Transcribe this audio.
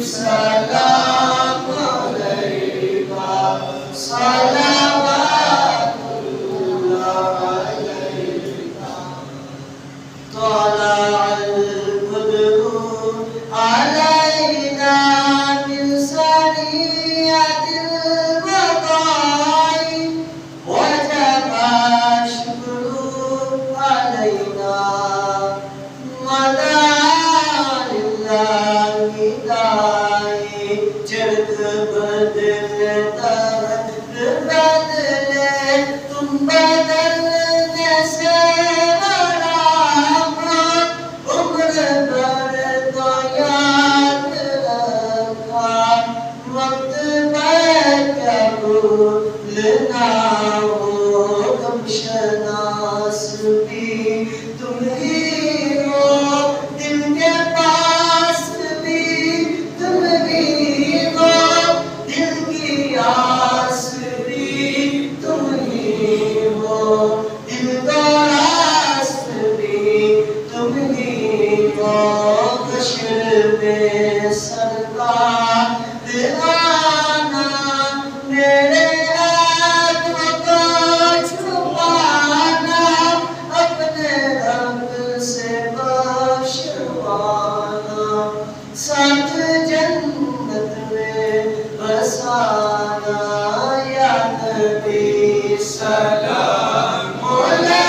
सलाम अलैका सलावतुल्लाह अलैका तलअल बद्रु अलैना मिन सनियतिल वदाई वजबा शुक्रु अलैना जग बदलता बदले तुम बदलने से बड़ा उम्र भर तो याद रखा वक्त पर क्या भूलना हो गम शनास भी तुम ही हो दिल के पास भी तुम ही हो दिल की आस भी तुम ही हो दिल का रास्त भी तुम ही हो हश्र में सरकार आना मेरे आत्मा को छुपाना अपने रब से बशवाना साथ जन्नत में बसाना या नबी सलाम अलैका